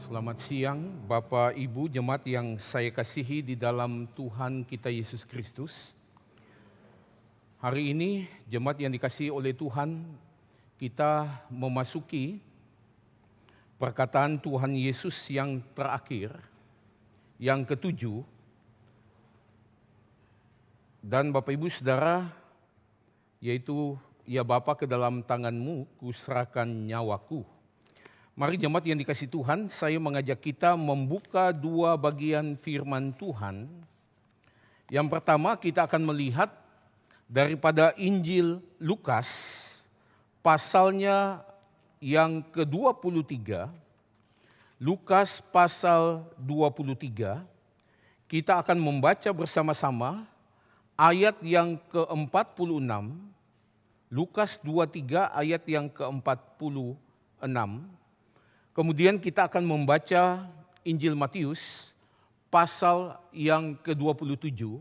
Selamat siang Bapak Ibu jemaat yang saya kasihi di dalam Tuhan kita Yesus Kristus. Hari ini jemaat yang dikasihi oleh Tuhan, kita memasuki perkataan Tuhan Yesus yang terakhir, yang ketujuh. Dan Bapak Ibu Saudara, yaitu ya Bapa, ke dalam tanganmu kuserahkan nyawaku. Mari jemaat yang dikasihi Tuhan, saya mengajak kita membuka dua bagian firman Tuhan. Yang pertama kita akan melihat daripada Injil Lukas, pasalnya yang ke-23, Lukas pasal 23, kita akan membaca bersama-sama ayat yang ke-46, Lukas 23 ayat yang ke-46, kemudian kita akan membaca Injil Matius pasal yang ke-27,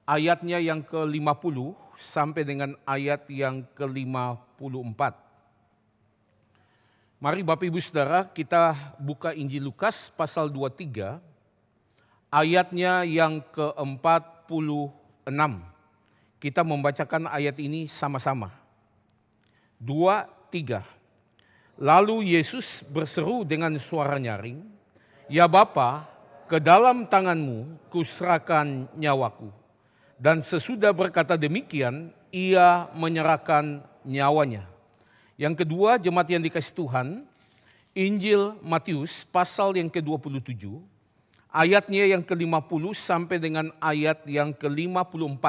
ayatnya yang ke-50 sampai dengan ayat yang ke-54. Mari Bapak Ibu Saudara, kita buka Injil Lukas pasal 23, ayatnya yang ke-46. Kita membacakan ayat ini sama-sama. 2, 3. Lalu Yesus berseru dengan suara nyaring, "Ya Bapa, ke dalam tanganmu kuserahkan nyawaku." Dan sesudah berkata demikian, ia menyerahkan nyawanya. Yang kedua, jemaat yang dikasihi Tuhan, Injil Matius pasal yang ke-27, ayatnya yang ke-50 sampai dengan ayat yang ke-54.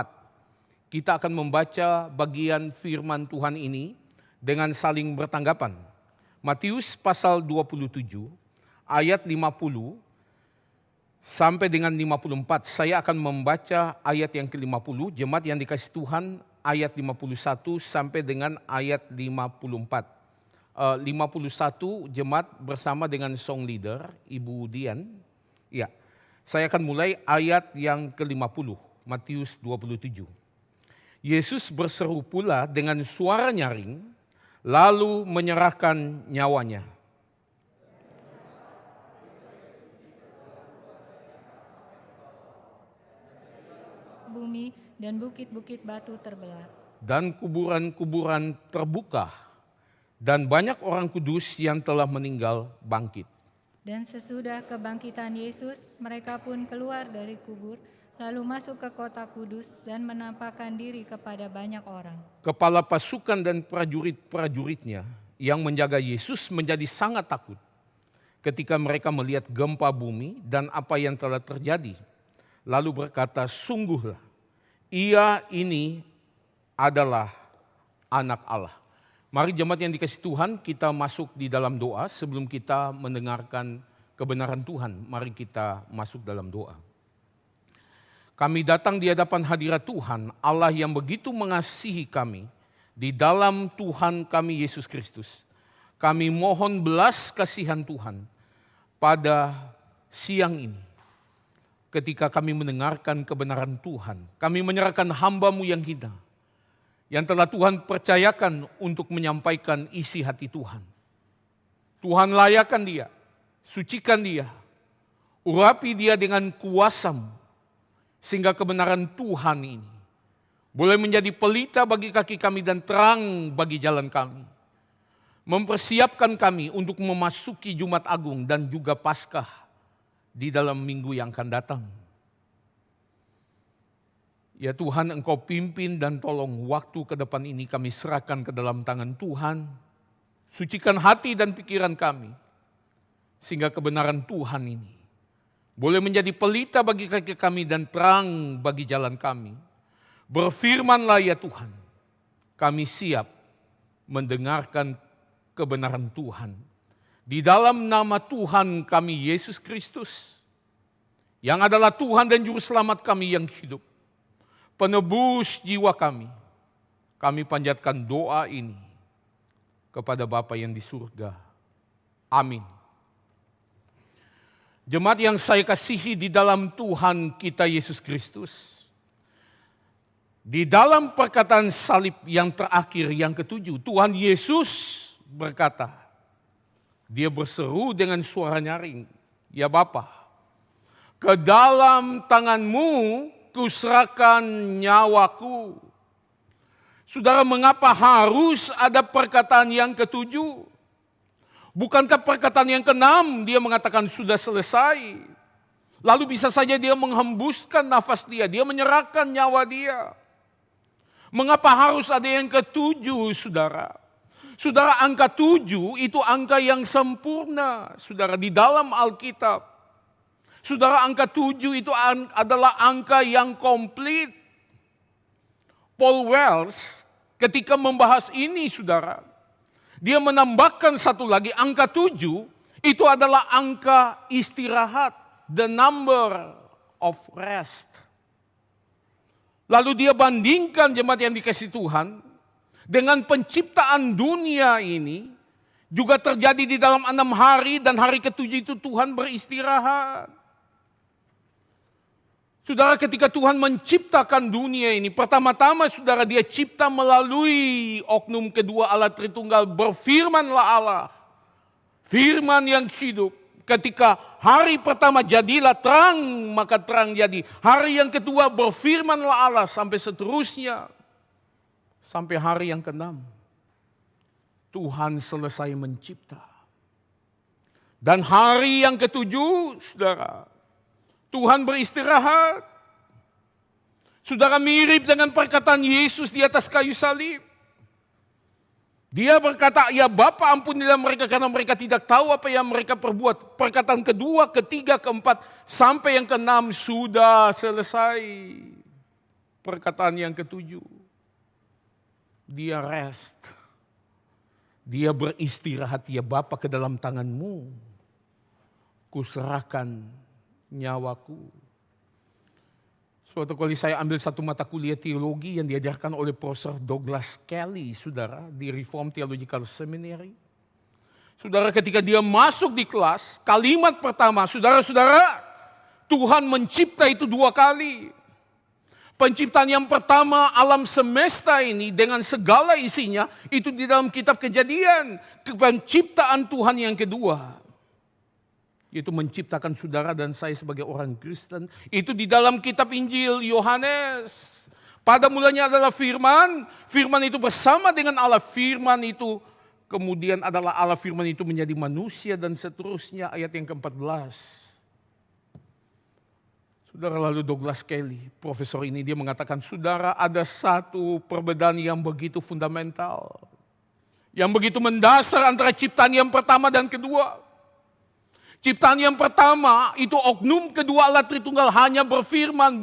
Kita akan membaca bagian firman Tuhan ini dengan saling bertanggapan. Matius pasal 27 ayat 50 sampai dengan 54. Saya akan membaca ayat yang ke-50, jemaat yang dikasihi Tuhan, ayat 51 sampai dengan ayat 54. 51 jemaat bersama dengan song leader Ibu Dian. Ya, saya akan mulai ayat yang ke-50, Matius 27. Yesus berseru pula dengan suara nyaring, lalu menyerahkan nyawanya. Bumi dan bukit-bukit batu terbelah. Dan kuburan-kuburan terbuka, dan banyak orang kudus yang telah meninggal bangkit. Dan sesudah kebangkitan Yesus, mereka pun keluar dari kubur, lalu masuk ke kota kudus dan menampakkan diri kepada banyak orang. Kepala pasukan dan prajurit-prajuritnya yang menjaga Yesus menjadi sangat takut ketika mereka melihat gempa bumi dan apa yang telah terjadi. Lalu berkata, "Sungguhlah, ia ini adalah anak Allah." Mari jemaat yang dikasihi Tuhan, kita masuk di dalam doa sebelum kita mendengarkan kebenaran Tuhan. Mari kita masuk dalam doa. Kami datang di hadapan hadirat Tuhan, Allah yang begitu mengasihi kami, di dalam Tuhan kami Yesus Kristus. Kami mohon belas kasihan Tuhan pada siang ini. Ketika kami mendengarkan kebenaran Tuhan, kami menyerahkan hamba-Mu yang hina, yang telah Tuhan percayakan untuk menyampaikan isi hati Tuhan. Tuhan layakan dia, sucikan dia, urapi dia dengan kuasa-Mu, sehingga kebenaran Tuhan ini boleh menjadi pelita bagi kaki kami dan terang bagi jalan kami. Mempersiapkan kami untuk memasuki Jumat Agung dan juga Paskah di dalam minggu yang akan datang. Ya Tuhan, Engkau pimpin dan tolong waktu ke depan ini kami serahkan ke dalam tangan Tuhan. Sucikan hati dan pikiran kami, sehingga kebenaran Tuhan ini boleh menjadi pelita bagi kaki kami dan terang bagi jalan kami. Berfirmanlah ya Tuhan, kami siap mendengarkan kebenaran Tuhan. Di dalam nama Tuhan kami Yesus Kristus, yang adalah Tuhan dan Juru Selamat kami yang hidup, penebus jiwa kami panjatkan doa ini kepada Bapa yang di surga. Amin. Jemaat yang saya kasihi di dalam Tuhan kita Yesus Kristus, di dalam perkataan salib yang terakhir, yang ketujuh, Tuhan Yesus berkata, Dia berseru dengan suara nyaring, "Ya Bapa, ke dalam tangan-Mu kuserahkan nyawaku." Saudara, mengapa harus ada perkataan yang ketujuh? Bukankah perkataan yang keenam dia mengatakan sudah selesai? Lalu bisa saja dia menghembuskan nafas dia menyerahkan nyawa dia. Mengapa harus ada yang ketujuh, saudara? Saudara, angka 7 itu angka yang sempurna, saudara, di dalam Alkitab. Saudara, angka 7 itu adalah angka yang komplit. Paul Wells ketika membahas ini, saudara, dia menambahkan satu lagi, angka 7 itu adalah angka istirahat, the number of rest. Lalu dia bandingkan jemaat yang dikasihi Tuhan dengan penciptaan dunia ini juga terjadi di dalam 6 hari dan hari ketujuh itu Tuhan beristirahat. Saudara, ketika Tuhan menciptakan dunia ini, pertama-tama saudara dia cipta melalui oknum kedua Allah Tritunggal, berfirmanlah Allah. Firman yang hidup. Ketika hari pertama jadilah terang, maka terang jadi. Hari yang kedua berfirmanlah Allah sampai seterusnya. Sampai hari yang ke-6. Tuhan selesai mencipta. Dan hari yang ketujuh, saudara, Tuhan beristirahat. Saudara, mirip dengan perkataan Yesus di atas kayu salib. Dia berkata, "Ya Bapa, ampunilah mereka karena mereka tidak tahu apa yang mereka perbuat." Perkataan kedua, ketiga, keempat, sampai yang ke-6 sudah selesai. Perkataan yang ketujuh, dia rest. Dia beristirahat. "Ya Bapa, ke dalam tangan-Mu kuserahkan nyawaku." Suatu kali saya ambil satu mata kuliah teologi yang diajarkan oleh Profesor Douglas Kelly, saudara, di Reformed Theological Seminary. Saudara, ketika dia masuk di kelas, kalimat pertama, saudara-saudara, Tuhan mencipta itu 2 kali. Penciptaan yang pertama, alam semesta ini dengan segala isinya, itu di dalam kitab Kejadian. Penciptaan Tuhan yang kedua, yaitu menciptakan saudara dan saya sebagai orang Kristen, itu di dalam kitab Injil Yohanes. Pada mulanya adalah firman, firman itu bersama dengan Allah, firman itu kemudian adalah Allah, firman itu menjadi manusia dan seterusnya, ayat yang ke-14. Saudara, lalu Douglas Kelly, profesor ini, dia mengatakan, saudara, ada satu perbedaan yang begitu fundamental, yang begitu mendasar antara ciptaan yang pertama dan kedua. Ciptaan yang pertama itu oknum kedua Allah Tritunggal hanya berfirman,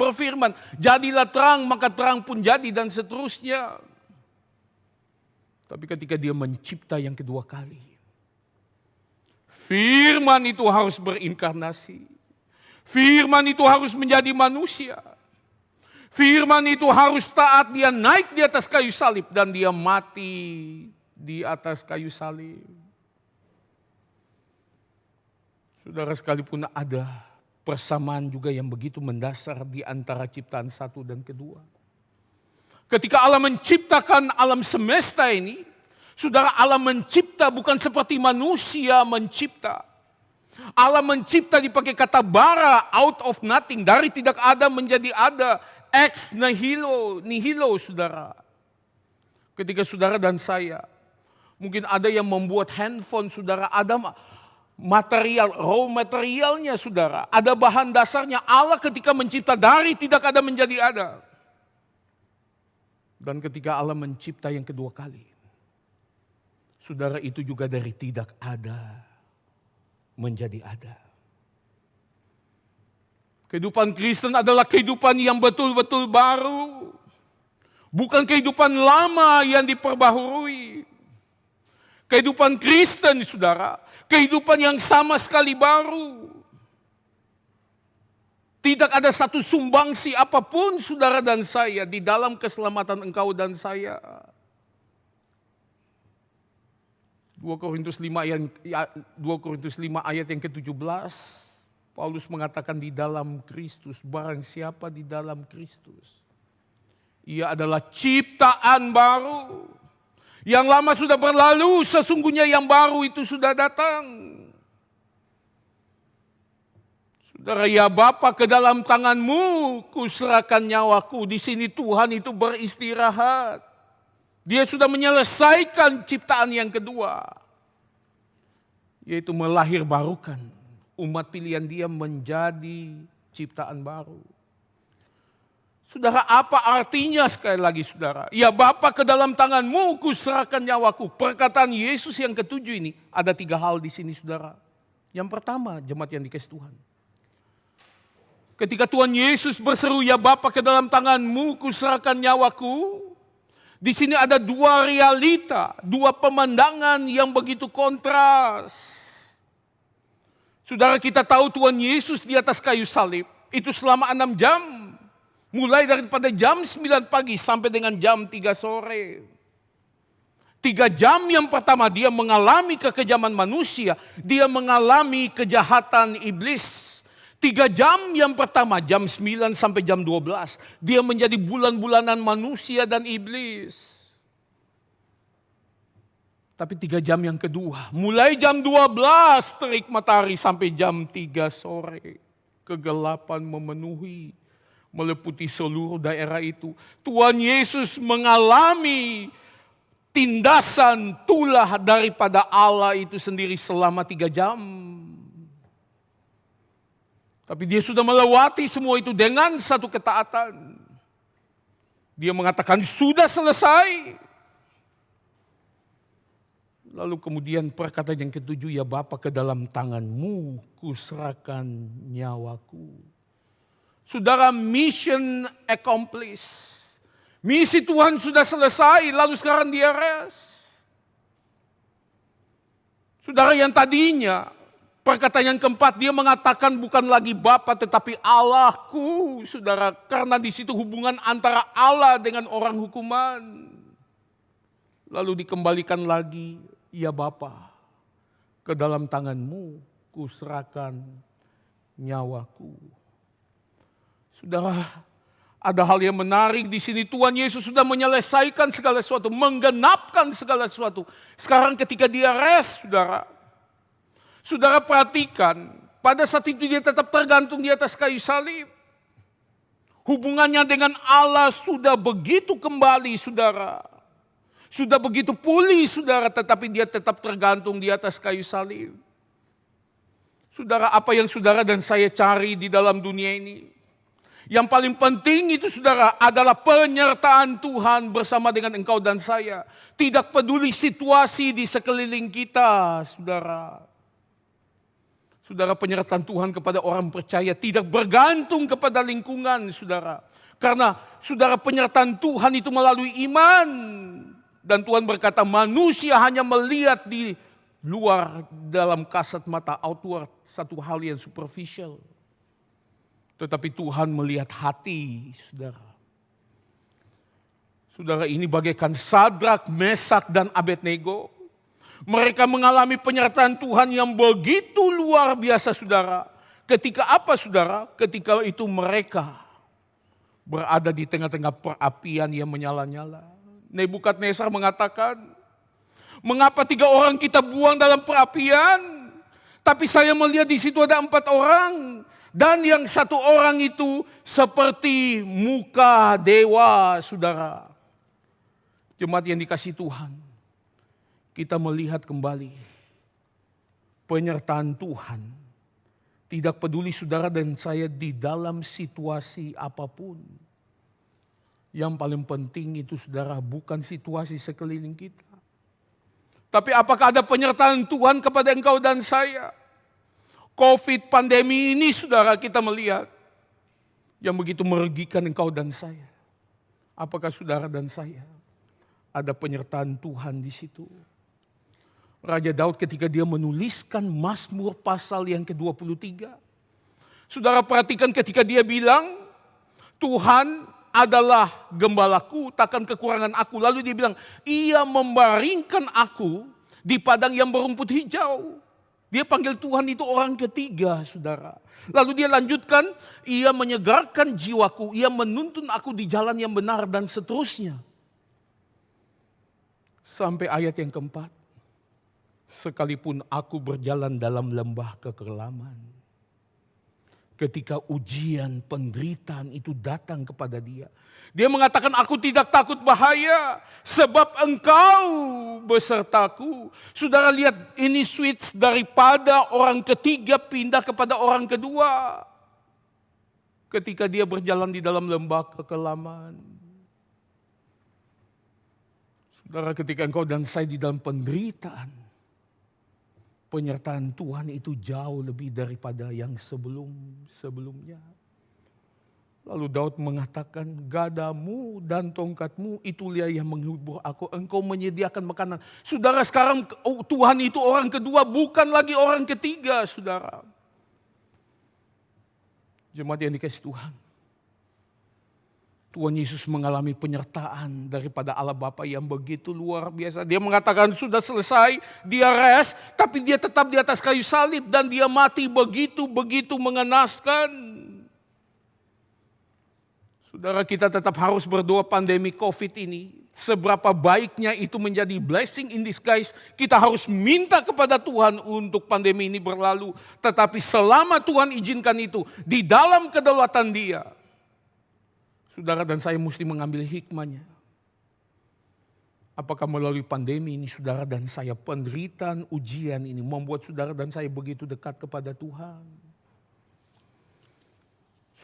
jadilah terang, maka terang pun jadi dan seterusnya. Tapi ketika dia mencipta yang kedua kali, firman itu harus berinkarnasi. Firman itu harus menjadi manusia. Firman itu harus taat, dia naik di atas kayu salib dan dia mati di atas kayu salib. Saudara, sekalipun ada persamaan juga yang begitu mendasar di antara ciptaan satu dan kedua. Ketika Allah menciptakan alam semesta ini, saudara, Allah mencipta bukan seperti manusia mencipta. Allah mencipta dipakai kata bara, out of nothing, dari tidak ada menjadi ada, ex nihilo, saudara. Ketika saudara dan saya, mungkin ada yang membuat handphone, saudara, ada material, raw materialnya, saudara. Ada bahan dasarnya. Allah ketika mencipta dari tidak ada menjadi ada. Dan ketika Allah mencipta yang kedua kali, saudara, itu juga dari tidak ada menjadi ada. Kehidupan Kristen adalah kehidupan yang betul-betul baru. Bukan kehidupan lama yang diperbaharui. Kehidupan Kristen, saudara, kehidupan yang sama sekali baru. Tidak ada satu sumbangsi apapun, saudara dan saya, di dalam keselamatan engkau dan saya. 2 Korintus 5 ayat yang ke-17, Paulus mengatakan di dalam Kristus, barang siapa di dalam Kristus, ia adalah ciptaan baru. Yang lama sudah berlalu, sesungguhnya yang baru itu sudah datang. Saudara, ya Bapa, ke dalam tangan-Mu kuserahkan nyawaku. Di sini Tuhan itu beristirahat. Dia sudah menyelesaikan ciptaan yang kedua, yaitu melahirbarukan umat pilihan Dia menjadi ciptaan baru. Saudara, apa artinya sekali lagi saudara? Ya Bapa, ke dalam tangan-Mu kuserahkan nyawaku. Perkataan Yesus yang ketujuh ini, ada 3 hal di sini saudara. Yang pertama, jemaat yang dikasihi Tuhan. Ketika Tuhan Yesus berseru, ya Bapa, ke dalam tangan-Mu kuserahkan nyawaku. Di sini ada 2 realita, 2 pemandangan yang begitu kontras. Saudara, kita tahu Tuhan Yesus di atas kayu salib, itu selama 6 jam. Mulai daripada jam 9 pagi sampai dengan jam 3 sore. 3 jam yang pertama dia mengalami kekejaman manusia. Dia mengalami kejahatan iblis. 3 jam yang pertama, jam 9 sampai jam 12. Dia menjadi bulan-bulanan manusia dan iblis. Tapi 3 jam yang kedua, mulai jam 12 terik matahari sampai jam 3 sore. Kegelapan memenuhi, meliputi seluruh daerah itu. Tuhan Yesus mengalami tindasan tulah daripada Allah itu sendiri selama 3 jam. Tapi dia sudah melewati semua itu dengan satu ketaatan. Dia mengatakan sudah selesai. Lalu kemudian perkataan yang ketujuh, ya Bapa, ke dalam tangan-Mu kuserahkan nyawaku. Saudara, mission accomplished. Misi Tuhan sudah selesai, lalu sekarang dia rest. Saudara, yang tadinya, perkataan yang keempat, dia mengatakan bukan lagi Bapa tetapi Allahku, saudara. Karena di situ hubungan antara Allah dengan orang hukuman. Lalu dikembalikan lagi, ya Bapa, ke dalam tangan-Mu kuserahkan nyawaku. Saudara, ada hal yang menarik di sini. Tuhan Yesus sudah menyelesaikan segala sesuatu, menggenapkan segala sesuatu. Sekarang ketika dia rest, saudara perhatikan, pada saat itu dia tetap tergantung di atas kayu salib. Hubungannya dengan Allah sudah begitu kembali, saudara. Sudah begitu pulih, saudara, tetapi dia tetap tergantung di atas kayu salib. Saudara, apa yang saudara dan saya cari di dalam dunia ini? Yang paling penting itu saudara adalah penyertaan Tuhan bersama dengan engkau dan saya. Tidak peduli situasi di sekeliling kita, saudara. Saudara, penyertaan Tuhan kepada orang percaya tidak bergantung kepada lingkungan, saudara. Karena saudara, penyertaan Tuhan itu melalui iman. Dan Tuhan berkata manusia hanya melihat di luar dalam kasat mata, outward, satu hal yang superficial. Tetapi Tuhan melihat hati, saudara. Saudara, ini bagaikan Sadrak, Mesak, dan Abednego. Mereka mengalami penyertaan Tuhan yang begitu luar biasa, saudara. Ketika apa, saudara? Ketika itu mereka berada di tengah-tengah perapian yang menyala-nyala. Nebukadnezar mengatakan, mengapa 3 orang kita buang dalam perapian? Tapi saya melihat di situ ada 4 orang. Dan yang 1 orang itu seperti muka dewa, saudara. Jemaat yang dikasihi Tuhan, kita melihat kembali penyertaan Tuhan. Tidak peduli saudara dan saya di dalam situasi apapun. Yang paling penting itu saudara bukan situasi sekeliling kita. Tapi apakah ada penyertaan Tuhan kepada engkau dan saya? COVID pandemi ini saudara kita melihat yang begitu merugikan engkau dan saya. Apakah saudara dan saya ada penyertaan Tuhan di situ? Raja Daud ketika dia menuliskan Mazmur pasal yang ke-23. Saudara perhatikan ketika dia bilang, Tuhan adalah gembalaku, takkan kekurangan aku. Lalu dia bilang, ia membaringkan aku di padang yang berumput hijau. Dia panggil Tuhan itu orang ketiga, saudara. Lalu dia lanjutkan, ia menyegarkan jiwaku, ia menuntun aku di jalan yang benar dan seterusnya. Sampai ayat yang keempat. Sekalipun aku berjalan dalam lembah kekelaman. Ketika ujian, penderitaan itu datang kepada dia. Dia mengatakan, aku tidak takut bahaya, sebab engkau besertaku. Saudara lihat, ini switch daripada orang ketiga pindah kepada orang kedua. Ketika dia berjalan di dalam lembah kekelaman. Saudara, ketika engkau dan saya di dalam penderitaan, penyertaan Tuhan itu jauh lebih daripada yang sebelumnya. Lalu Daud mengatakan, gadamu dan tongkatmu itulah yang menghibur aku. Engkau menyediakan makanan. Saudara, sekarang Tuhan itu orang kedua, bukan lagi orang ketiga, saudara. Jemaat yang dikasihi Tuhan. Tuhan Yesus mengalami penyertaan daripada Allah Bapa yang begitu luar biasa. Dia mengatakan sudah selesai, dia rest, tapi dia tetap di atas kayu salib dan dia mati begitu mengenaskan. Saudara, kita tetap harus berdoa pandemi COVID ini. Seberapa baiknya itu menjadi blessing in disguise, kita harus minta kepada Tuhan untuk pandemi ini berlalu. Tetapi selama Tuhan izinkan itu, di dalam kedaulatan Dia, saudara dan saya mesti mengambil hikmahnya. Apakah melalui pandemi ini saudara dan saya, penderitaan, ujian ini membuat saudara dan saya begitu dekat kepada Tuhan?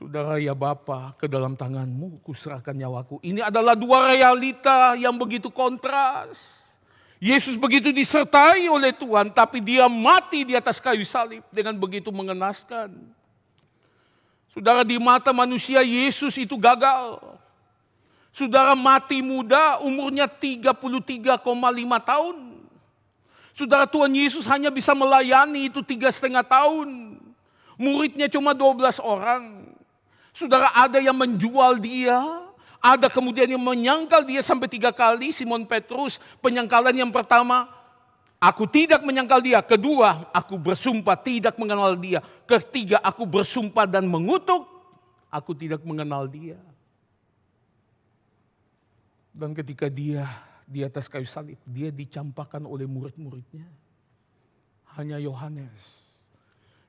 Saudara, ya Bapa, ke dalam tanganmu kuserahkan nyawaku. Ini adalah dua realita yang begitu kontras. Yesus begitu disertai oleh Tuhan, tapi dia mati di atas kayu salib dengan begitu mengenaskan. Saudara, di mata manusia Yesus itu gagal. Saudara mati muda, umurnya 33,5 tahun. Saudara, Tuhan Yesus hanya bisa melayani itu 3,5 tahun. Muridnya cuma 12 orang. Saudara, ada yang menjual dia, ada kemudian yang menyangkal dia sampai 3 kali. Simon Petrus, penyangkalan yang pertama, aku tidak menyangkal dia. Kedua, aku bersumpah tidak mengenal dia. Ketiga, aku bersumpah dan mengutuk, aku tidak mengenal dia. Dan ketika dia di atas kayu salib, dia dicampakkan oleh murid-muridnya. Hanya Yohanes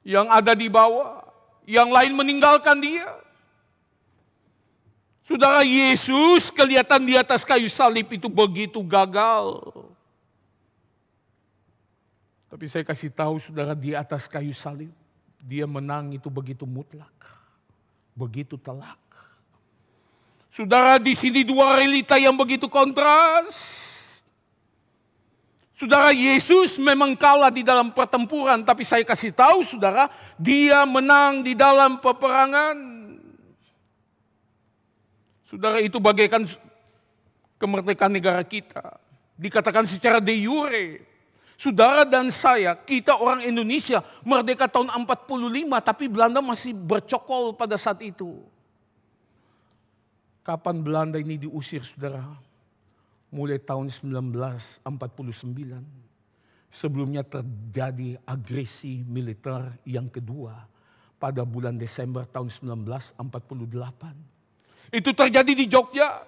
yang ada di bawah, yang lain meninggalkan dia. Saudara, Yesus kelihatan di atas kayu salib itu begitu gagal. Tapi saya kasih tahu saudara, di atas kayu salib, dia menang itu begitu mutlak. Begitu telak. Saudara, di sini dua realita yang begitu kontras. Saudara, Yesus memang kalah di dalam pertempuran, tapi saya kasih tahu saudara, dia menang di dalam peperangan. Saudara, itu bagaikan kemerdekaan negara kita. Dikatakan secara de jure. Saudara dan saya, kita orang Indonesia merdeka tahun 45, tapi Belanda masih bercokol pada saat itu. Kapan Belanda ini diusir saudara? Mulai tahun 1949. Sebelumnya terjadi agresi militer yang kedua pada bulan Desember tahun 1948. Itu terjadi di Jogja.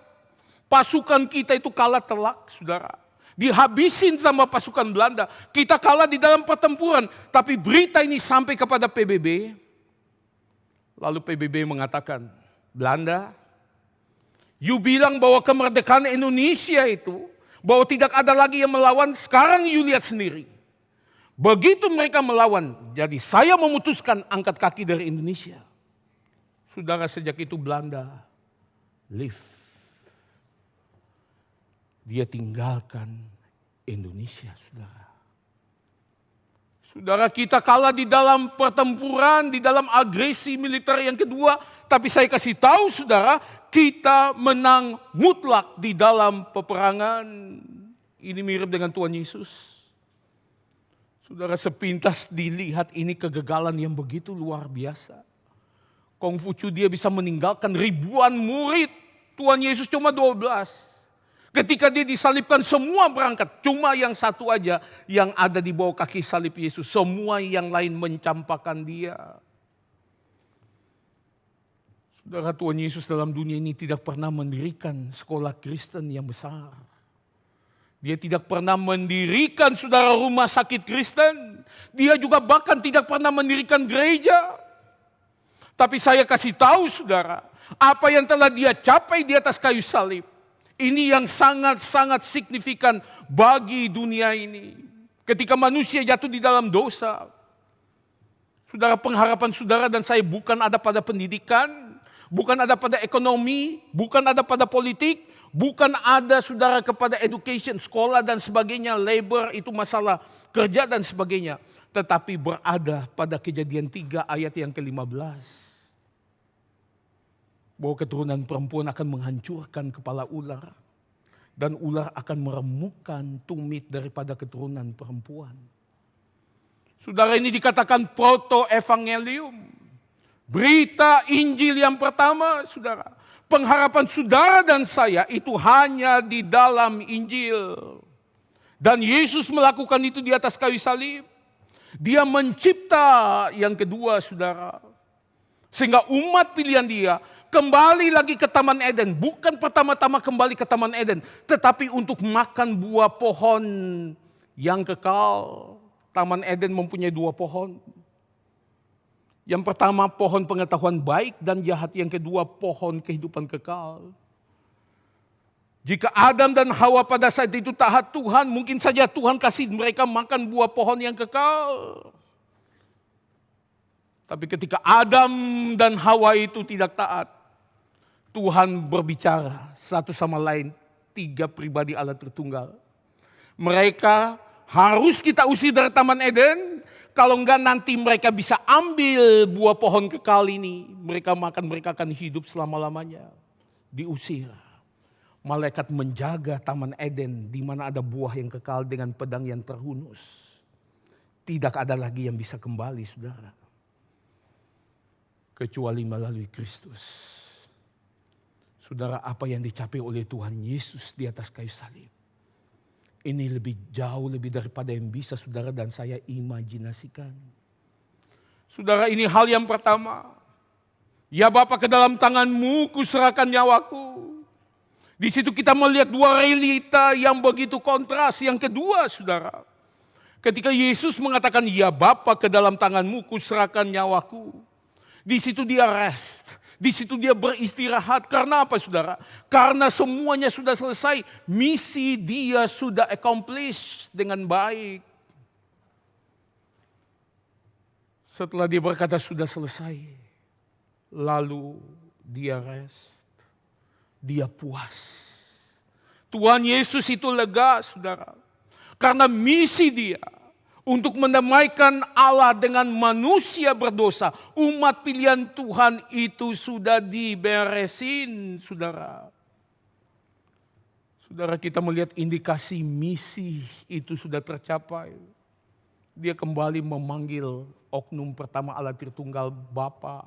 Pasukan kita itu kalah telak, saudara. Dihabisin sama pasukan Belanda. Kita kalah di dalam pertempuran. Tapi berita ini sampai kepada PBB. Lalu PBB mengatakan, Belanda, you bilang bahwa kemerdekaan Indonesia itu, bahwa tidak ada lagi yang melawan, sekarang you lihat sendiri. Begitu mereka melawan, jadi saya memutuskan angkat kaki dari Indonesia. Saudara, sejak itu Belanda leave. Dia tinggalkan Indonesia, saudara. Saudara, kita kalah di dalam pertempuran, di dalam agresi militer yang kedua. Tapi saya kasih tahu saudara, kita menang mutlak di dalam peperangan. Ini mirip dengan Tuhan Yesus. Saudara, sepintas dilihat ini kegagalan yang begitu luar biasa. Kongfucu dia bisa meninggalkan ribuan murid. Tuhan Yesus cuma 12. Ketika dia disalibkan semua berangkat. Cuma yang satu aja yang ada di bawah kaki salib Yesus. Semua yang lain mencampakkan dia. Saudara, Tuhan Yesus dalam dunia ini tidak pernah mendirikan sekolah Kristen yang besar. Dia tidak pernah mendirikan saudara rumah sakit Kristen. Dia juga bahkan tidak pernah mendirikan gereja. Tapi saya kasih tahu saudara, apa yang telah dia capai di atas kayu salib, ini yang sangat-sangat signifikan bagi dunia ini. Ketika manusia jatuh di dalam dosa, saudara, pengharapan saudara dan saya bukan ada pada pendidikan, bukan ada pada ekonomi, bukan ada pada politik, bukan ada saudara kepada education, sekolah dan sebagainya, labor itu masalah kerja dan sebagainya. Tetapi berada pada Kejadian 3 ayat yang ke-15. Bahwa keturunan perempuan akan menghancurkan kepala ular. Dan ular akan meremukkan tumit daripada keturunan perempuan. Saudara, ini dikatakan proto-evangelium. Berita Injil yang pertama, saudara. Pengharapan saudara dan saya itu hanya di dalam Injil. Dan Yesus melakukan itu di atas kayu salib. Dia mencipta yang kedua, saudara. Sehingga umat pilihan dia kembali lagi ke Taman Eden. Bukan pertama-tama kembali ke Taman Eden, tetapi untuk makan buah pohon yang kekal. Taman Eden mempunyai 2 pohon. Yang pertama pohon pengetahuan baik dan jahat. Yang kedua pohon kehidupan kekal. Jika Adam dan Hawa pada saat itu taat Tuhan, mungkin saja Tuhan kasih mereka makan buah pohon yang kekal. Tapi ketika Adam dan Hawa itu tidak taat, Tuhan berbicara satu sama lain, 3 pribadi Allah Tritunggal. Mereka harus kita usir dari Taman Eden, kalau enggak nanti mereka bisa ambil buah pohon kekal ini. Mereka makan, mereka akan hidup selama-lamanya. Diusir. Malaikat menjaga Taman Eden di mana ada buah yang kekal dengan pedang yang terhunus. Tidak ada lagi yang bisa kembali, saudara. Kecuali melalui Kristus. Saudara, apa yang dicapai oleh Tuhan Yesus di atas kayu salib, ini lebih jauh lebih daripada yang bisa saudara dan saya imajinasikan. Saudara, ini hal yang pertama. Ya Bapa, ke dalam tangan-Mu kuserahkan nyawaku. Di situ kita melihat 2 realita yang begitu kontras. Yang kedua, saudara, ketika Yesus mengatakan, ya Bapa, ke dalam tangan-Mu kuserahkan nyawaku. Di situ dia rest. Di situ dia beristirahat. Karena apa, saudara? Karena semuanya sudah selesai. Misi dia sudah accomplish dengan baik. Setelah dia berkata sudah selesai, lalu dia rest. Dia puas. Tuhan Yesus itu lega, saudara. Karena misi dia untuk mendamaikan Allah dengan manusia berdosa. Umat pilihan Tuhan itu sudah diberesin, saudara. Saudara, kita melihat indikasi misi itu sudah tercapai. Dia kembali memanggil oknum pertama Allah Tritunggal, Bapa.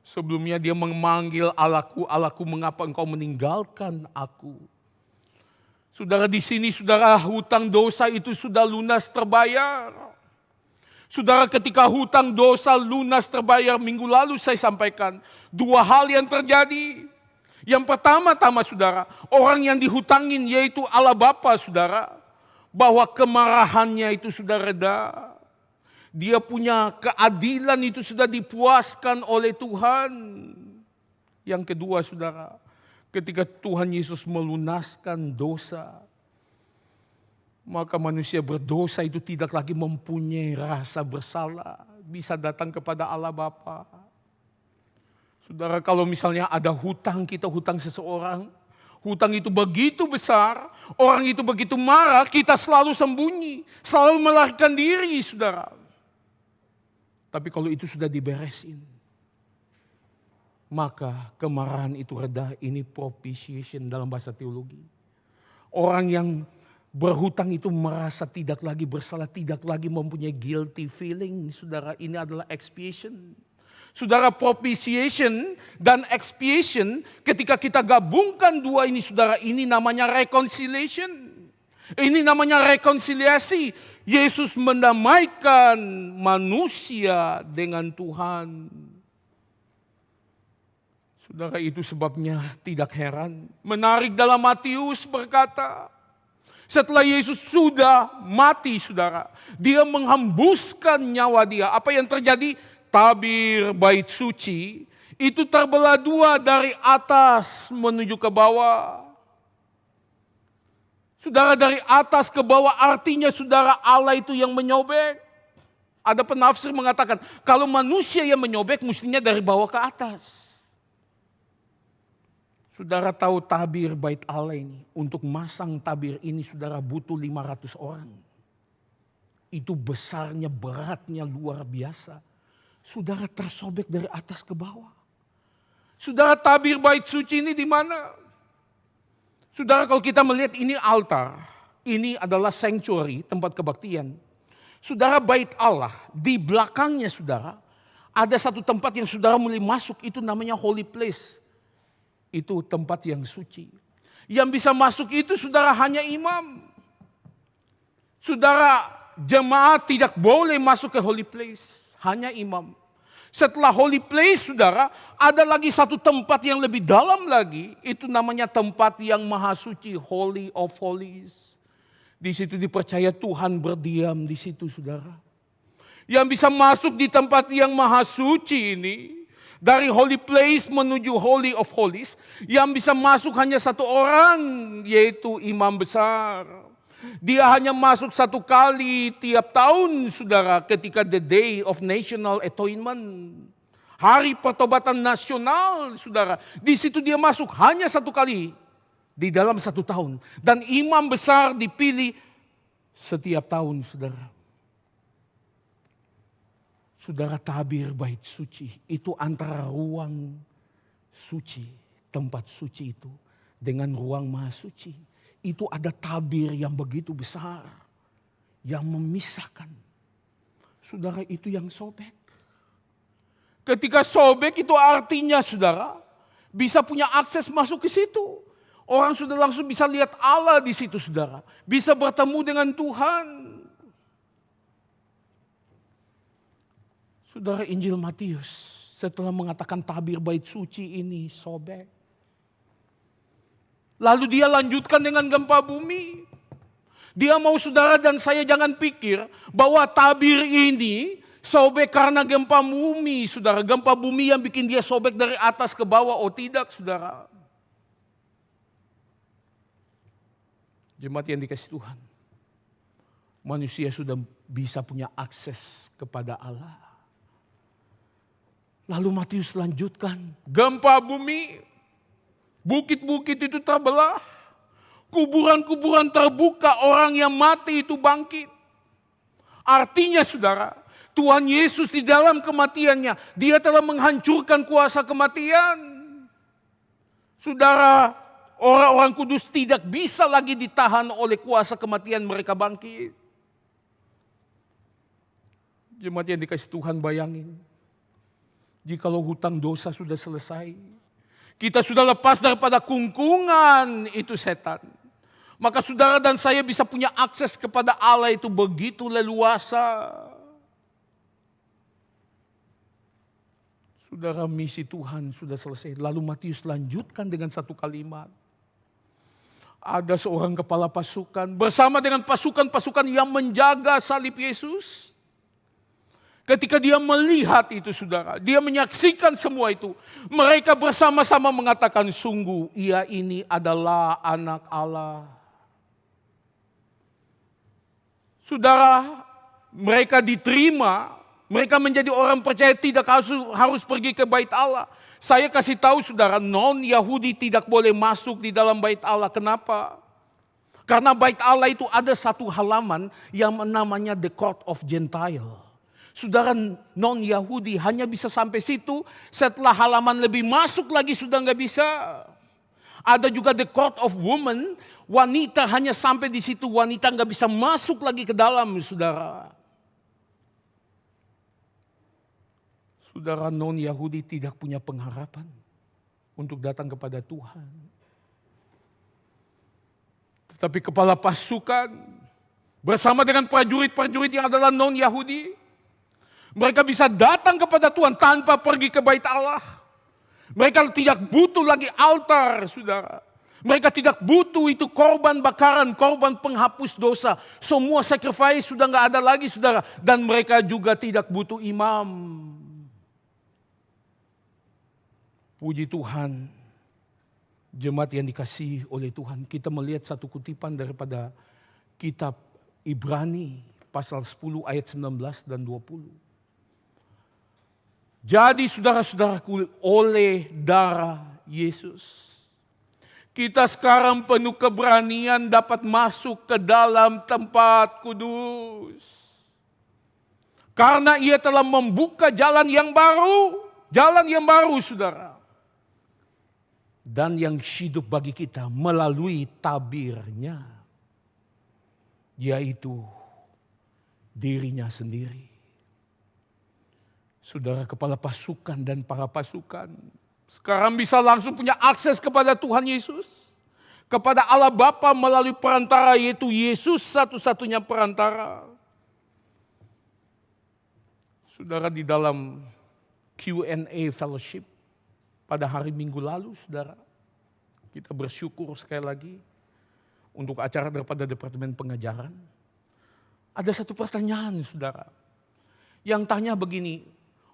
Sebelumnya dia memanggil Allahku, Allahku, mengapa engkau meninggalkan aku? Saudara, di sini saudara, hutang dosa itu sudah lunas terbayar. Saudara, ketika hutang dosa lunas terbayar, minggu lalu saya sampaikan 2 hal yang terjadi. Yang pertama-tama, saudara, orang yang dihutangin yaitu Allah Bapa, saudara, bahwa kemarahannya itu sudah reda. Dia punya keadilan itu sudah dipuaskan oleh Tuhan. Yang kedua, saudara, ketika Tuhan Yesus melunaskan dosa, maka manusia berdosa itu tidak lagi mempunyai rasa bersalah. Bisa datang kepada Allah Bapa. Saudara, kalau misalnya ada hutang, kita hutang seseorang, hutang itu begitu besar, orang itu begitu marah, kita selalu sembunyi, selalu melarikan diri, saudara. Tapi kalau itu sudah diberesin, maka kemarahan itu reda. Ini propitiation dalam bahasa teologi. Orang yang berhutang itu merasa tidak lagi bersalah, tidak lagi mempunyai guilty feeling. Saudara, ini adalah expiation. Saudara, propitiation dan expiation, ketika kita gabungkan 2 ini, saudara, ini namanya reconciliation. Ini namanya rekonsiliasi. Yesus mendamaikan manusia dengan Tuhan. Saudara, itu sebabnya tidak heran. Menarik dalam Matius berkata, Setelah Yesus sudah mati, saudara, dia menghembuskan nyawa dia. Apa yang terjadi? Tabir bait suci itu terbelah dua dari atas menuju ke bawah. Saudara, dari atas ke bawah artinya saudara Allah itu yang menyobek. Ada penafsir mengatakan kalau manusia yang menyobek mestinya dari bawah ke atas. Saudara tahu tabir bait Allah ini, untuk masang tabir ini saudara butuh 500 orang. Itu besarnya, beratnya luar biasa. Saudara tersobek dari atas ke bawah. Saudara, tabir bait suci ini di mana? Saudara, kalau kita melihat ini altar, ini adalah sanctuary, tempat kebaktian. Saudara, bait Allah, di belakangnya saudara, ada satu tempat yang saudara mulai masuk, itu namanya holy place. Itu tempat yang suci. Yang bisa masuk itu saudara hanya imam. Saudara, jemaat tidak boleh masuk ke holy place, hanya imam. Setelah holy place saudara, ada lagi satu tempat yang lebih dalam lagi, itu namanya tempat yang maha suci, holy of holies. Di situ dipercaya Tuhan berdiam di situ saudara. Yang bisa masuk di tempat yang maha suci ini, dari holy place menuju holy of holies, yang bisa masuk hanya satu orang, yaitu imam besar. Dia hanya masuk satu kali tiap tahun saudara, ketika the day of national atonement. Hari pertobatan nasional saudara. Di situ dia masuk hanya satu kali di dalam satu tahun. Dan imam besar dipilih setiap tahun saudara. Saudara, tabir bait suci itu antara ruang suci, tempat suci itu, dengan ruang maha suci. Itu ada tabir yang begitu besar, yang memisahkan. Saudara, itu yang sobek. Ketika sobek itu artinya saudara, bisa punya akses masuk ke situ. Orang sudah langsung bisa lihat Allah di situ saudara. Bisa bertemu dengan Tuhan. Saudara, Injil Matius setelah mengatakan tabir bait suci ini sobek, lalu dia lanjutkan dengan gempa bumi. Dia mau saudara dan saya jangan pikir bahwa tabir ini sobek karena gempa bumi, saudara. Gempa bumi yang bikin dia sobek dari atas ke bawah. Oh tidak, saudara. Jemaat yang dikasihi Tuhan, manusia sudah bisa punya akses kepada Allah. Lalu Matius lanjutkan, gempa bumi, bukit-bukit itu terbelah, kuburan-kuburan terbuka, orang yang mati itu bangkit. Artinya saudara, Tuhan Yesus di dalam kematiannya, dia telah menghancurkan kuasa kematian. Saudara, orang-orang kudus tidak bisa lagi ditahan oleh kuasa kematian, mereka bangkit. Jemaat yang dikasihi Tuhan, bayangin. Jikalau hutang dosa sudah selesai, kita sudah lepas daripada kungkungan itu setan, maka saudara dan saya bisa punya akses kepada Allah itu begitu leluasa. Saudara, misi Tuhan sudah selesai. Lalu Matius lanjutkan dengan satu kalimat. Ada seorang kepala pasukan bersama dengan pasukan-pasukan yang menjaga salib Yesus. Ketika dia melihat itu saudara, dia menyaksikan semua itu. Mereka bersama-sama mengatakan, sungguh ia ini adalah anak Allah. Saudara, mereka diterima, mereka menjadi orang percaya, tidak harus pergi ke bait Allah. Saya kasih tahu saudara, non-Yahudi tidak boleh masuk di dalam bait Allah. Kenapa? Karena bait Allah itu ada satu halaman yang namanya the court of Gentile. Saudara, non-Yahudi hanya bisa sampai situ, setelah halaman lebih masuk lagi sudah nggak bisa. Ada juga the court of women, wanita hanya sampai di situ, wanita nggak bisa masuk lagi ke dalam, saudara. Saudara, non-Yahudi tidak punya pengharapan untuk datang kepada Tuhan. Tetapi kepala pasukan bersama dengan prajurit-prajurit yang adalah non-Yahudi, mereka bisa datang kepada Tuhan tanpa pergi ke bait Allah. Mereka tidak butuh lagi altar, saudara. Mereka tidak butuh itu korban bakaran, korban penghapus dosa. Semua sacrifice sudah nggak ada lagi, saudara. Dan mereka juga tidak butuh imam. Puji Tuhan, jemaat yang dikasihi oleh Tuhan. Kita melihat satu kutipan daripada kitab Ibrani pasal 10 ayat 19 dan 20. Jadi saudara-saudaraku, oleh darah Yesus, kita sekarang penuh keberanian dapat masuk ke dalam tempat kudus. Karena ia telah membuka jalan yang baru. Jalan yang baru, saudara. Dan yang hidup bagi kita melalui tabirnya. Yaitu dirinya sendiri. Saudara, kepala pasukan dan para pasukan sekarang bisa langsung punya akses kepada Tuhan Yesus. Kepada Allah Bapa melalui perantara, yaitu Yesus satu-satunya perantara. Saudara, di dalam Q&A fellowship pada hari Minggu lalu, saudara, kita bersyukur sekali lagi untuk acara daripada Departemen Pengajaran. Ada satu pertanyaan, saudara, yang tanya begini,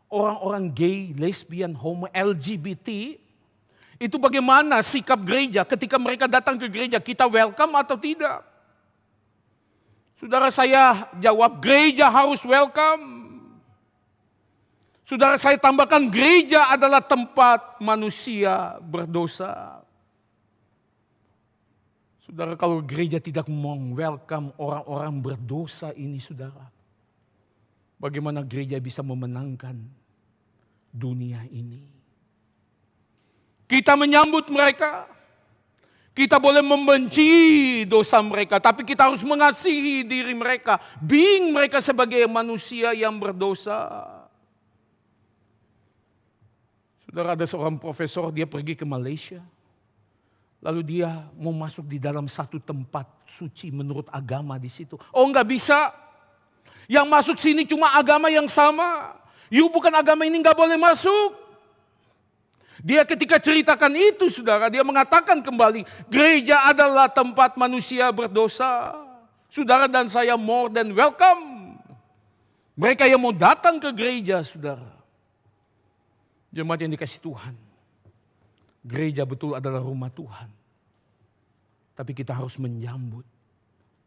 orang-orang gay, lesbian, homo, LGBT, itu bagaimana sikap gereja ketika mereka datang ke gereja? Kita welcome atau tidak? Saudara, saya jawab, gereja harus welcome. Saudara, saya tambahkan, gereja adalah tempat manusia berdosa. Saudara, kalau gereja tidak meng-welcome orang-orang berdosa ini, saudara, bagaimana gereja bisa memenangkan dunia ini? Kita menyambut mereka. Kita boleh membenci dosa mereka, tapi kita harus mengasihi diri mereka. Being mereka sebagai manusia yang berdosa. Saudara, ada seorang profesor, dia pergi ke Malaysia. Lalu dia mau masuk di dalam satu tempat suci menurut agama di situ. Oh, enggak bisa. Yang masuk sini cuma agama yang sama. You bukan agama ini, enggak boleh masuk. Dia ketika ceritakan itu, saudara, dia mengatakan kembali, gereja adalah tempat manusia berdosa. Saudara dan saya more than welcome. Mereka yang mau datang ke gereja, saudara. Jemaat yang dikasih Tuhan, gereja betul adalah rumah Tuhan. Tapi kita harus menyambut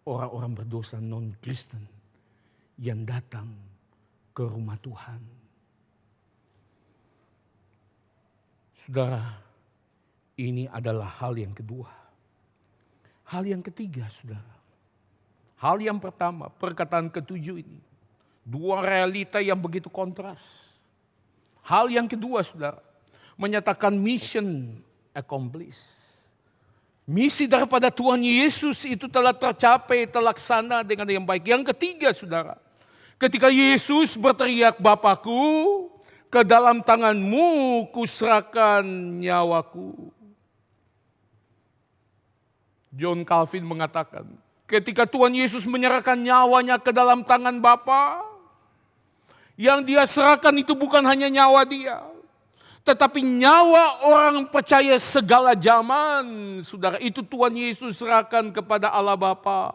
orang-orang berdosa non-Kristen yang datang ke rumah Tuhan. Saudara, ini adalah hal yang kedua. Hal yang ketiga, saudara. Hal yang pertama, perkataan ketujuh ini. Dua realita yang begitu kontras. Hal yang kedua, saudara, menyatakan mission accomplished. Misi daripada Tuhan Yesus itu telah tercapai, terlaksana dengan yang baik. Yang ketiga, saudara, ketika Yesus berteriak, Bapakku, ke dalam tanganmu kuserahkan nyawaku. John Calvin mengatakan, ketika Tuhan Yesus menyerahkan nyawanya ke dalam tangan Bapa, yang dia serahkan itu bukan hanya nyawa dia, tetapi nyawa orang percaya segala zaman. Saudara, itu Tuhan Yesus serahkan kepada Allah Bapa.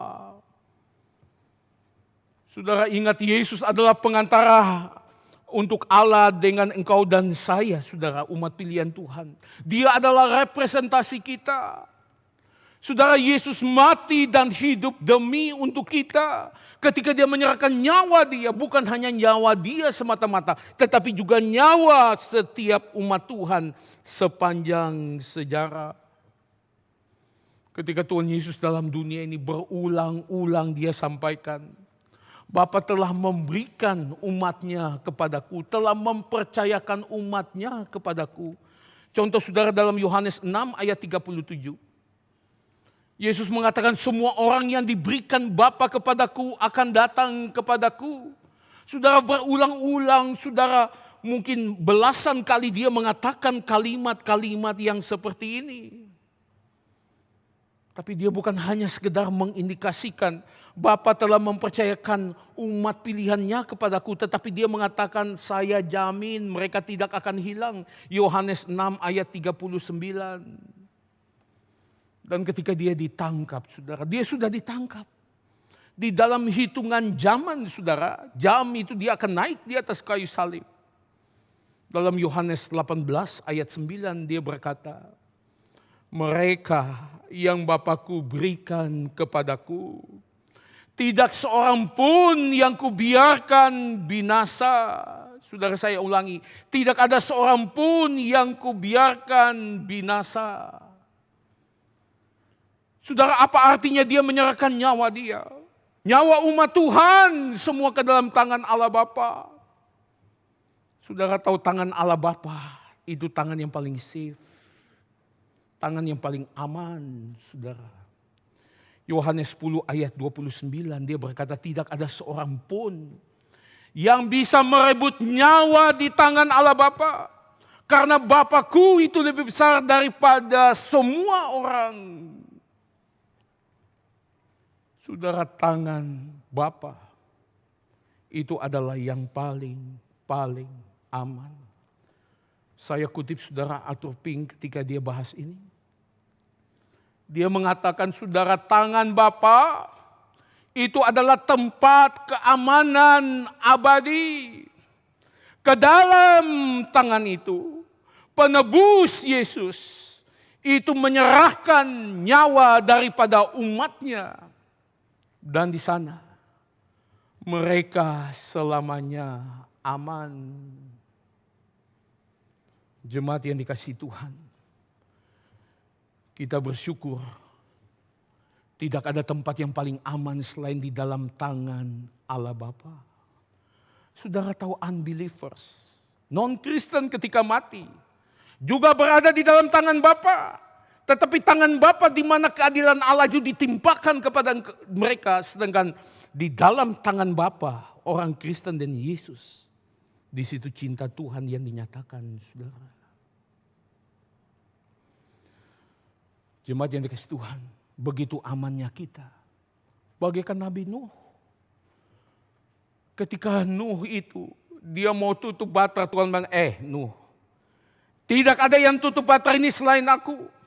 Saudara, ingat, Yesus adalah pengantara untuk Allah dengan engkau dan saya, saudara, umat pilihan Tuhan. Dia adalah representasi kita. Saudara, Yesus mati dan hidup demi untuk kita. Ketika dia menyerahkan nyawa dia, bukan hanya nyawa dia semata-mata, tetapi juga nyawa setiap umat Tuhan sepanjang sejarah. Ketika Tuhan Yesus dalam dunia ini berulang-ulang dia sampaikan, Bapa telah memberikan umatnya kepadaku, telah mempercayakan umatnya kepadaku. Contoh, saudara, dalam Yohanes 6 ayat 37. Yesus mengatakan, semua orang yang diberikan Bapa kepadaku akan datang kepadaku. Saudara, berulang-ulang, saudara, mungkin belasan kali dia mengatakan kalimat-kalimat yang seperti ini. Tapi dia bukan hanya sekedar mengindikasikan Bapa telah mempercayakan umat pilihannya kepadaku, tetapi dia mengatakan, saya jamin mereka tidak akan hilang. Yohanes 6 ayat 39. Dan ketika dia ditangkap, saudara, dia sudah ditangkap. Di dalam hitungan zaman, saudara, jam itu dia akan naik di atas kayu salib. Dalam Yohanes 18 ayat 9 dia berkata, mereka yang Bapa-Ku berikan kepadaku, tidak seorang pun yang kubiarkan binasa. Saudara, saya ulangi, tidak ada seorang pun yang kubiarkan binasa. Saudara, apa artinya dia menyerahkan nyawa dia? Nyawa umat Tuhan semua ke dalam tangan Allah Bapa. Saudara tahu tangan Allah Bapa itu tangan yang paling safe. Tangan yang paling aman, saudara. Yohanes 10 ayat 29 dia berkata, tidak ada seorang pun yang bisa merebut nyawa di tangan Allah Bapa. Karena Bapa-Ku itu lebih besar daripada semua orang. Saudara, tangan Bapa itu adalah yang paling aman. Saya kutip saudara Arthur Pink ketika dia bahas ini. Dia mengatakan, saudara, tangan Bapa itu adalah tempat keamanan abadi. Ke dalam tangan itu, penebus Yesus itu menyerahkan nyawa daripada umatnya. Dan di sana mereka selamanya aman. Jemaat yang dikasihi Tuhan, kita bersyukur tidak ada tempat yang paling aman selain di dalam tangan Allah Bapa. Saudara tahu unbelievers, non-Kristen ketika mati juga berada di dalam tangan Bapa. Tetapi tangan Bapa di mana keadilan Allah itu ditimpakan kepada mereka, sedangkan di dalam tangan Bapa orang Kristen dan Yesus, di situ cinta Tuhan yang dinyatakan, saudara. Jemaat yang dikasihi Tuhan, begitu amannya kita. Bagaikan Nabi Nuh. Ketika Nuh itu, dia mau tutup batra, Tuhan bilang, Nuh, tidak ada yang tutup batra ini selain aku.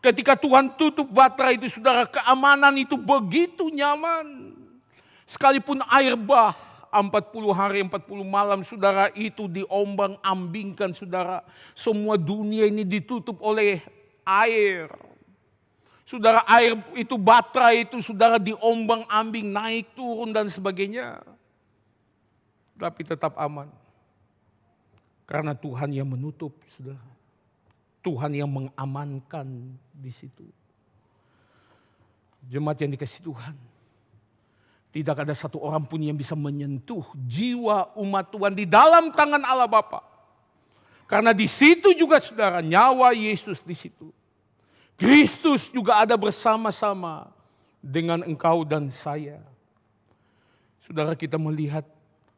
Ketika Tuhan tutup batra itu, saudara, keamanan itu begitu nyaman. Sekalipun air bah 40 hari 40 malam, saudara, itu diombang-ambingkan, saudara. Semua dunia ini ditutup oleh air. Saudara, air itu, batra itu, saudara, diombang-ambing, naik turun dan sebagainya. Tapi tetap aman. Karena Tuhan yang menutup, saudara. Tuhan yang mengamankan di situ. Jemaat yang dikasihi Tuhan, tidak ada satu orang pun yang bisa menyentuh jiwa umat Tuhan di dalam tangan Allah Bapa. Karena di situ juga, saudara, nyawa Yesus di situ. Kristus juga ada bersama-sama dengan engkau dan saya. Saudara, kita melihat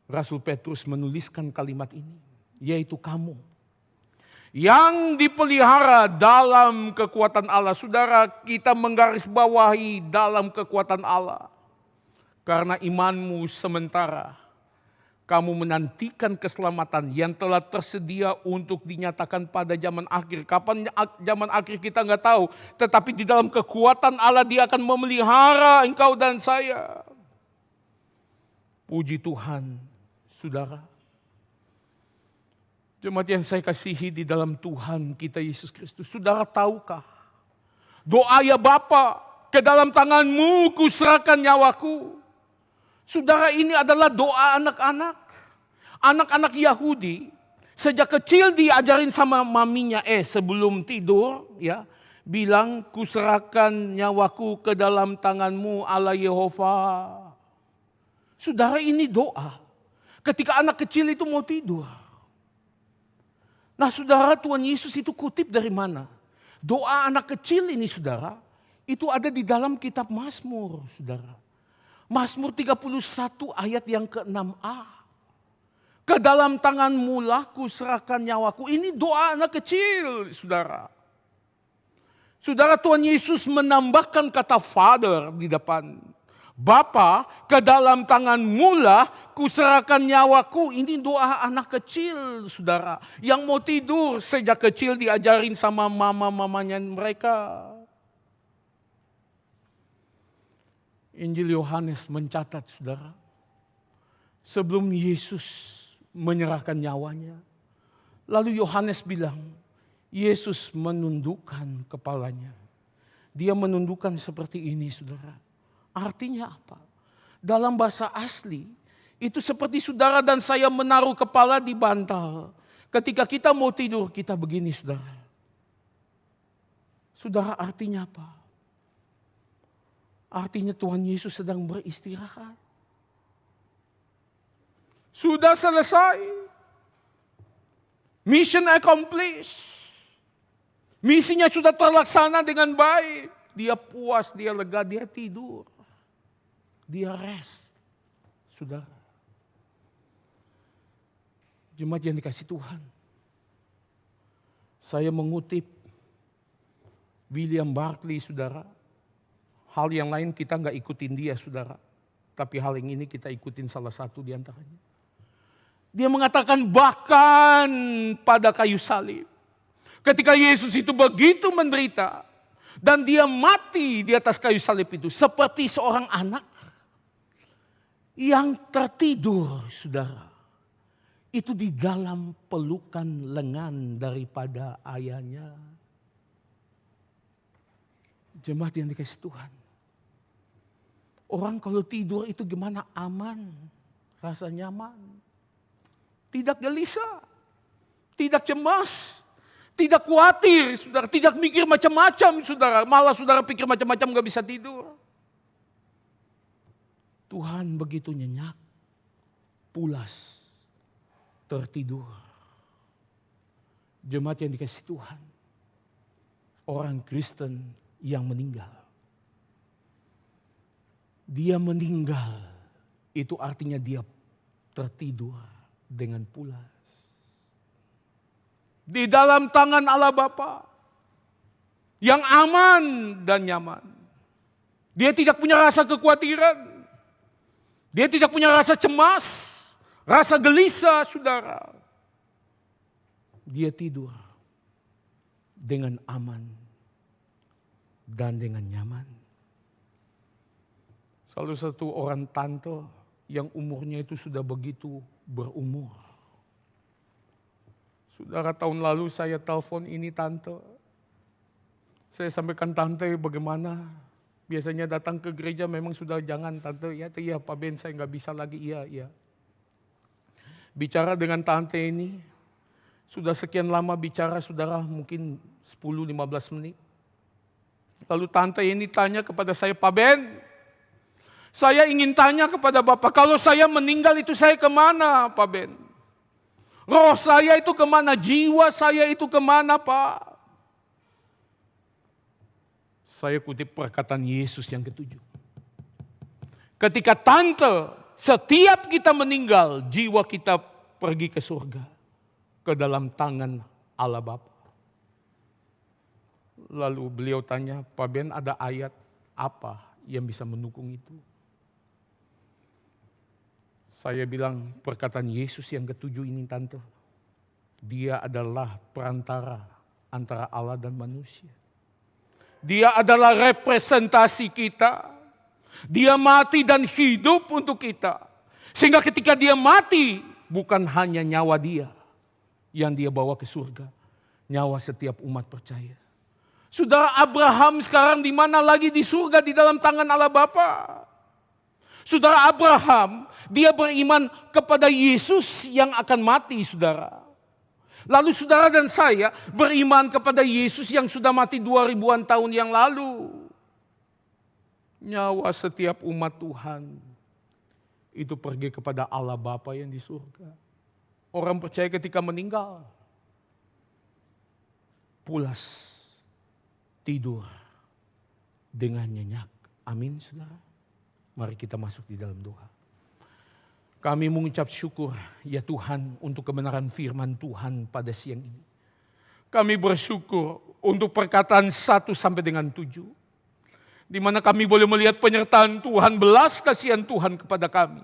Rasul Petrus menuliskan kalimat ini, yaitu kamu yang dipelihara dalam kekuatan Allah. Saudara, kita menggarisbawahi dalam kekuatan Allah. Karena imanmu sementara, kamu menantikan keselamatan yang telah tersedia untuk dinyatakan pada zaman akhir. Kapan zaman akhir kita nggak tahu. Tetapi di dalam kekuatan Allah dia akan memelihara engkau dan saya. Puji Tuhan, saudara. Jemaat yang saya kasihi di dalam Tuhan kita Yesus Kristus. Saudara tahukah? Doa ya Bapa, ke dalam tanganmu kuserahkan nyawaku. Saudara, ini adalah doa anak-anak. Anak-anak Yahudi sejak kecil diajarin sama maminya sebelum tidur ya, bilang kuserahkan nyawaku ke dalam tanganmu Allah Yehova. Saudara, ini doa ketika anak kecil itu mau tidur. Nah saudara, Tuhan Yesus itu kutip dari mana? Doa anak kecil ini saudara, itu ada di dalam kitab Mazmur saudara. Mazmur 31 ayat yang ke-6a. Ke dalam tanganmu lah kuserahkan nyawaku. Ini doa anak kecil saudara. Saudara, Tuhan Yesus menambahkan kata Father di depan. Bapa, ke dalam tanganmu lah kuserahkan nyawaku. Ini doa anak kecil saudara. Yang mau tidur sejak kecil diajarin sama mama-mamanya mereka. Injil Yohanes mencatat, saudara, sebelum Yesus menyerahkan nyawanya, lalu Yohanes bilang, Yesus menundukkan kepalanya. Dia menundukkan seperti ini, saudara. Artinya apa? Dalam bahasa asli, itu seperti saudara dan saya menaruh kepala di bantal. Ketika kita mau tidur, kita begini, saudara. Saudara, artinya apa? Artinya Tuhan Yesus sedang beristirahat. Sudah selesai. Mission accomplished. Misinya sudah terlaksana dengan baik. Dia puas, dia lega, dia tidur. Dia rest. Saudara. Jemaat yang dikasih Tuhan. Saya mengutip William Barclay, saudara. Hal yang lain kita nggak ikutin dia, saudara. Tapi hal yang ini kita ikutin salah satu di antaranya. Dia mengatakan bahkan pada kayu salib. Ketika Yesus itu begitu menderita. Dan dia mati di atas kayu salib itu. Seperti seorang anak yang tertidur, saudara. Itu di dalam pelukan lengan daripada ayahnya. Jemaat yang dikasih Tuhan. Orang kalau tidur itu gimana? Aman. Rasa nyaman. Tidak gelisah. Tidak cemas. Tidak khawatir, saudara. Tidak mikir macam-macam, saudara. Malah saudara pikir macam-macam gak bisa tidur. Tuhan begitu nyenyak. Pulas. Tertidur. Jemaat yang dikasih Tuhan. Orang Kristen yang meninggal. Dia meninggal. Itu artinya dia tertidur dengan pulas. Di dalam tangan Allah Bapa yang aman dan nyaman. Dia tidak punya rasa kekhawatiran. Dia tidak punya rasa cemas, rasa gelisah, saudara. Dia tidur dengan aman dan dengan nyaman. Salah satu orang tante yang umurnya itu sudah begitu berumur. Saudara, tahun lalu saya telepon ini tante. Saya sampaikan, tante bagaimana? Biasanya datang ke gereja memang sudah jangan tante. Ya Pak Ben, saya nggak bisa lagi. Iya. Bicara dengan tante ini. Sudah sekian lama bicara, saudara, mungkin 10-15 menit. Lalu tante ini tanya kepada saya, Pak Ben, saya ingin tanya kepada Bapak, kalau saya meninggal itu saya kemana, Pak Ben? Roh saya itu kemana? Jiwa saya itu kemana, Pak? Saya kutip perkataan Yesus yang ketujuh. Ketika tante, setiap kita meninggal, jiwa kita pergi ke surga. Ke dalam tangan Allah Bapa. Lalu beliau tanya, Pak Ben, ada ayat apa yang bisa mendukung itu? Saya bilang, perkataan Yesus yang ketujuh ini tante. Dia adalah perantara antara Allah dan manusia. Dia adalah representasi kita. Dia mati dan hidup untuk kita. Sehingga ketika dia mati, bukan hanya nyawa dia yang dia bawa ke surga. Nyawa setiap umat percaya. Saudara, Abraham sekarang di mana lagi? Di surga, di dalam tangan Allah Bapa. Saudara, Abraham, dia beriman kepada Yesus yang akan mati, saudara. Lalu saudara dan saya beriman kepada Yesus yang sudah mati 2000-an tahun yang lalu. Nyawa setiap umat Tuhan itu pergi kepada Allah Bapa yang di surga. Orang percaya ketika meninggal, pulas, tidur dengan nyenyak. Amin, saudara. Mari kita masuk di dalam doa. Kami mengucap syukur ya Tuhan untuk kebenaran firman Tuhan pada siang ini. Kami bersyukur untuk perkataan 1 sampai dengan 7. Di mana kami boleh melihat penyertaan Tuhan, belas kasihan Tuhan kepada kami.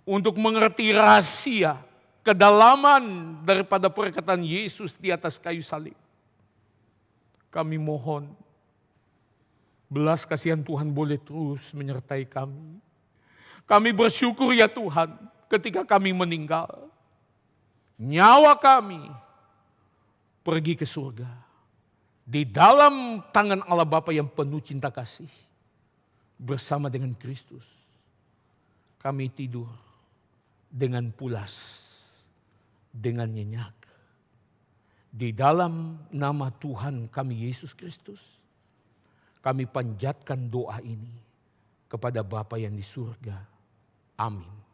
Untuk mengerti rahasia, kedalaman daripada perkataan Yesus di atas kayu salib. Kami mohon, belas kasihan Tuhan boleh terus menyertai kami. Kami bersyukur ya Tuhan, ketika kami meninggal, nyawa kami pergi ke surga. Di dalam tangan Allah Bapa yang penuh cinta kasih, bersama dengan Kristus. Kami tidur dengan pulas, dengan nyenyak. Di dalam nama Tuhan kami Yesus Kristus, kami panjatkan doa ini kepada Bapa yang di surga. Amin.